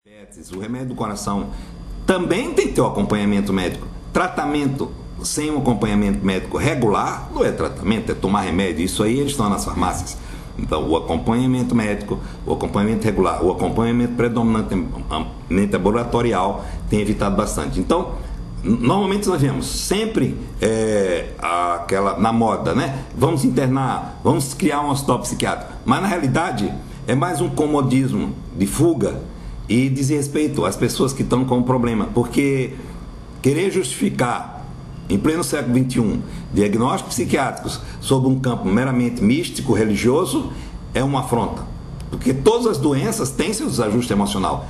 O remédio do coração também tem que ter o acompanhamento médico. Tratamento sem um acompanhamento médico regular não é tratamento, é tomar remédio. Isso aí eles estão nas farmácias. Então, o acompanhamento médico, o acompanhamento regular, o acompanhamento predominantemente laboratorial tem evitado bastante. Então, normalmente nós vemos sempre aquela na moda, né? Vamos internar, vamos criar um hospital psiquiátrico. Mas na realidade é mais um comodismo de fuga e desrespeito às pessoas que estão com o problema, porque querer justificar em pleno século XXI diagnósticos psiquiátricos sob um campo meramente místico, religioso, é uma afronta, porque todas as doenças têm seu desajuste emocional.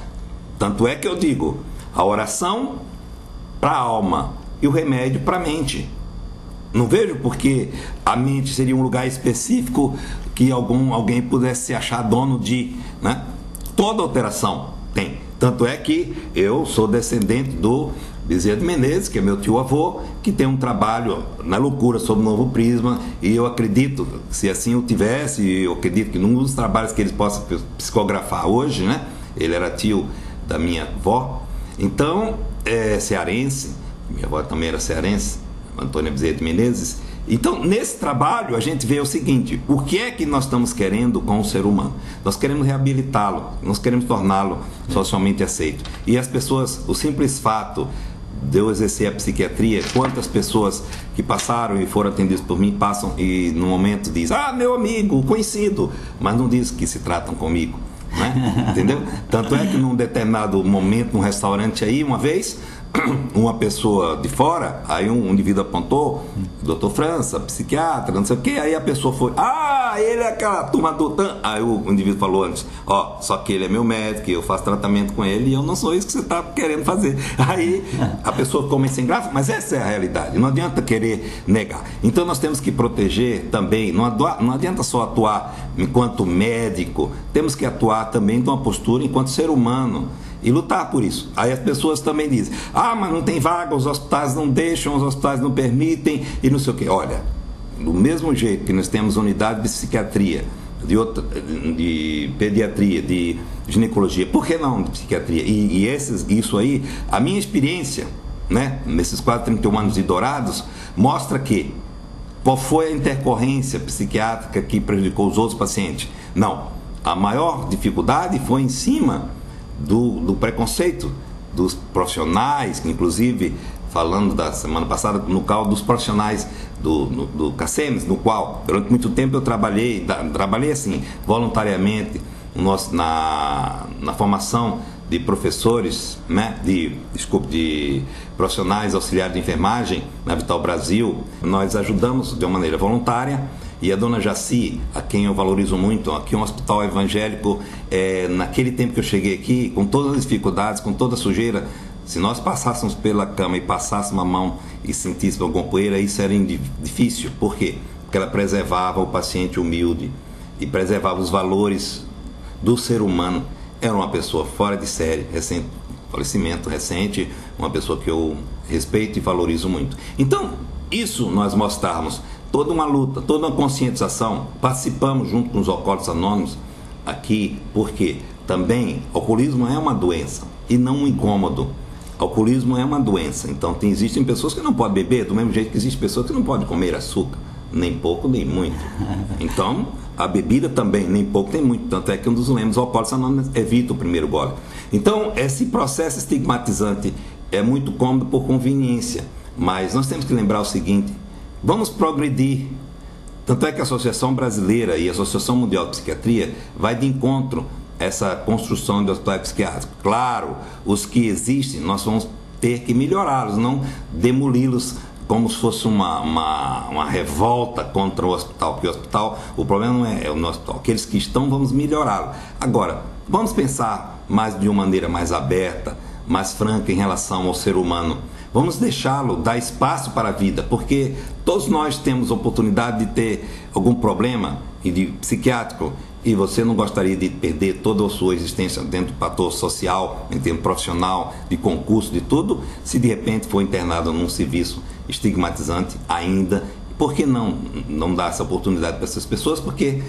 Tanto é que eu digo, a oração para a alma e o remédio para a mente. Não vejo porque a mente seria um lugar específico que alguém pudesse se achar dono de, né? Toda alteração tem. Tanto é que eu sou descendente do Bezerra de Menezes, que é meu tio-avô, que tem um trabalho na loucura sobre o Novo Prisma, e eu acredito, se assim eu tivesse, eu acredito que num dos trabalhos que ele possa psicografar hoje, né? Ele era tio da minha avó, então, cearense, minha avó também era cearense, Antônia Bezerra de Menezes. Então, nesse trabalho, a gente vê o seguinte: o que é que nós estamos querendo com o ser humano? Nós queremos reabilitá-lo, nós queremos torná-lo socialmente aceito. E as pessoas, o simples fato de eu exercer a psiquiatria, quantas pessoas que passaram e foram atendidas por mim passam e no momento dizem: ah, meu amigo, conhecido, mas não diz que se tratam comigo, né? Entendeu? Tanto é que num determinado momento, num restaurante aí, uma vez, uma pessoa de fora, aí um indivíduo apontou, doutor França, psiquiatra, não sei o que, aí a pessoa foi: ah, ele é aquela turma do TAM. Aí o indivíduo falou antes: ó, só que ele é meu médico, eu faço tratamento com ele e eu não sou isso que você está querendo fazer. Aí a pessoa ficou meio sem graça, mas essa é a realidade, não adianta querer negar. Então nós temos que proteger também, não adianta só atuar enquanto médico, temos que atuar também de uma postura enquanto ser humano e lutar por isso. Aí as pessoas também dizem: ah, mas não tem vaga, os hospitais não deixam, os hospitais não permitem e não sei o quê. Olha, do mesmo jeito que nós temos unidade de psiquiatria, de pediatria, de ginecologia, por que não de psiquiatria? Isso aí, a minha experiência, né, nesses quase 31 anos de Dourados, mostra que qual foi a intercorrência psiquiátrica que prejudicou os outros pacientes? Não, a maior dificuldade foi em cima do preconceito dos profissionais, inclusive falando da semana passada no caso dos profissionais do CACEMES, no qual durante muito tempo eu trabalhei assim, voluntariamente na formação de professores, né, de profissionais auxiliares de enfermagem na Vital Brasil. Nós ajudamos de uma maneira voluntária. E a dona Jaci, a quem eu valorizo muito, aqui um hospital evangélico, naquele tempo que eu cheguei aqui, com todas as dificuldades, com toda a sujeira, se nós passássemos pela cama e passássemos a mão e sentíssemos alguma poeira, isso era difícil. Por quê? Porque ela preservava o paciente humilde e preservava os valores do ser humano. Era uma pessoa fora de série, falecimento recente, uma pessoa que eu respeito e valorizo muito. Então, isso nós mostrarmos toda uma luta, toda uma conscientização, participamos junto com os alcoólicos anônimos aqui, porque também alcoolismo é uma doença e não um incômodo. Alcoolismo é uma doença, então existem pessoas que não podem beber, do mesmo jeito que existem pessoas que não podem comer açúcar, nem pouco nem muito. Então, a bebida também, nem pouco nem muito, tanto é que um dos lemas alcoólicos anônimos evita o primeiro gole. Então, esse processo estigmatizante é muito cômodo por conveniência, mas nós temos que lembrar o seguinte: vamos progredir. Tanto é que a Associação Brasileira e a Associação Mundial de Psiquiatria vai de encontro a essa construção de hospitais psiquiátricos. Claro, os que existem, nós vamos ter que melhorá-los, não demoli-los como se fosse uma revolta contra o hospital, porque o problema não é o nosso hospital. Aqueles que estão, vamos melhorá-los. Agora, vamos pensar de uma maneira mais aberta, mais franca em relação ao ser humano. Vamos deixá-lo, dar espaço para a vida, porque todos nós temos oportunidade de ter algum problema psiquiátrico e você não gostaria de perder toda a sua existência dentro do fator social, em termos profissional, de concurso, de tudo, se de repente for internado num serviço estigmatizante ainda Por que não dar essa oportunidade para essas pessoas? Porque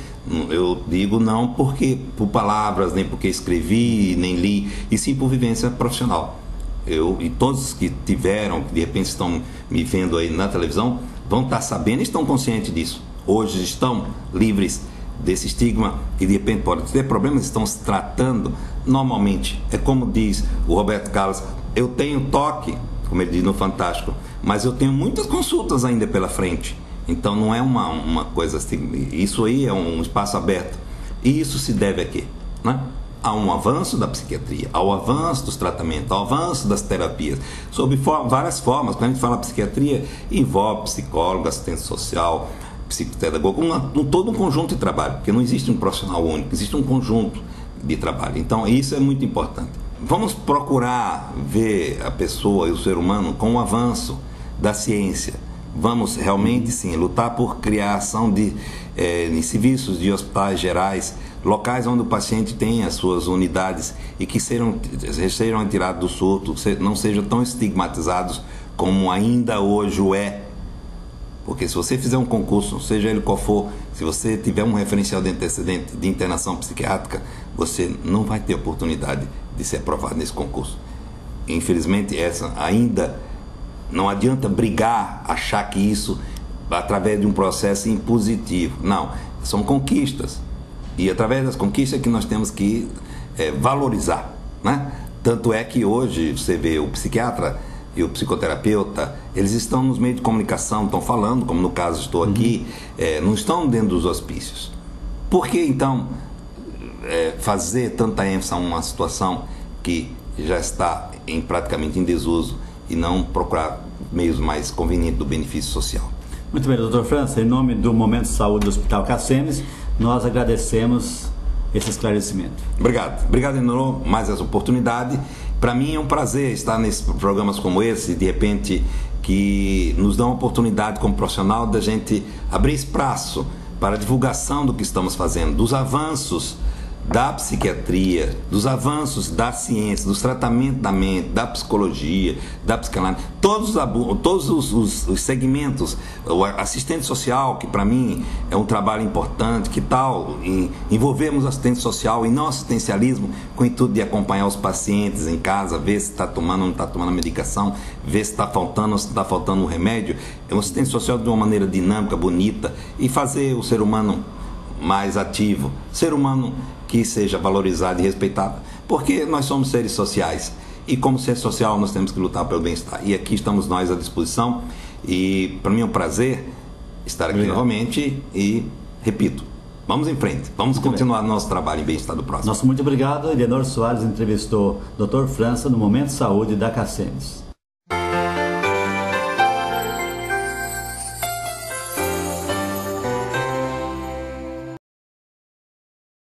eu digo não porque por palavras, nem porque escrevi, nem li, e sim por vivência profissional. Eu e todos que tiveram, que de repente estão me vendo aí na televisão, vão estar sabendo e estão conscientes disso. Hoje estão livres desse estigma que de repente pode ter problemas, estão se tratando normalmente. É como diz o Roberto Carlos, eu tenho toque, como ele diz no Fantástico, mas eu tenho muitas consultas ainda pela frente. Então não é uma coisa assim, isso aí é um espaço aberto. E isso se deve a quê? Né? A um avanço da psiquiatria, ao avanço dos tratamentos, ao avanço das terapias, sob várias formas. Quando a gente fala psiquiatria, envolve psicólogo, assistente social, psicopedagogo, todo um conjunto de trabalho, porque não existe um profissional único, existe um conjunto de trabalho. Então isso é muito importante. Vamos procurar ver a pessoa e o ser humano com o avanço da ciência. Vamos realmente sim lutar por criação de serviços de hospitais gerais, locais onde o paciente tenha as suas unidades e que sejam retirados do surto, não sejam tão estigmatizados como ainda hoje o é. Porque se você fizer um concurso, seja ele qual for, se você tiver um referencial de antecedente de internação psiquiátrica, você não vai ter oportunidade de ser aprovado nesse concurso. Infelizmente, ainda não adianta brigar, achar que isso através de um processo impositivo. Não, são conquistas. E através das conquistas é que nós temos que valorizar, né? Tanto é que hoje você vê o psiquiatra e o psicoterapeuta, eles estão nos meios de comunicação, estão falando, como no caso estou aqui, não estão dentro dos hospícios. Por que então fazer tanta ênfase a uma situação que já está praticamente em desuso e não procurar meios mais convenientes do benefício social? Muito bem, doutor França, em nome do Momento de Saúde do Hospital Cassemes, nós agradecemos esse esclarecimento. Obrigado, Enoro, mais essa oportunidade. Para mim é um prazer estar nesses programas como esse, de repente, que nos dão a oportunidade como profissional da gente abrir espaço para a divulgação do que estamos fazendo, dos avanços da psiquiatria, dos avanços da ciência, dos tratamentos da mente, da psicologia, da psicanálise, todos os segmentos, o assistente social, que para mim é um trabalho importante, que tal envolvermos o assistente social e não assistencialismo com o intuito de acompanhar os pacientes em casa, ver se está tomando ou não está tomando a medicação, ver se está faltando ou se está faltando um remédio. É um assistente social de uma maneira dinâmica, bonita, e fazer o ser humano mais ativo, ser humano que seja valorizado e respeitado, porque nós somos seres sociais e como ser social nós temos que lutar pelo bem-estar, e aqui estamos nós à disposição, e para mim é um prazer estar aqui novamente e repito, vamos em frente, vamos continuar nosso trabalho em bem-estar do próximo. Muito obrigado. Elenor Soares entrevistou o Dr. França no Momento de Saúde da Cassemes.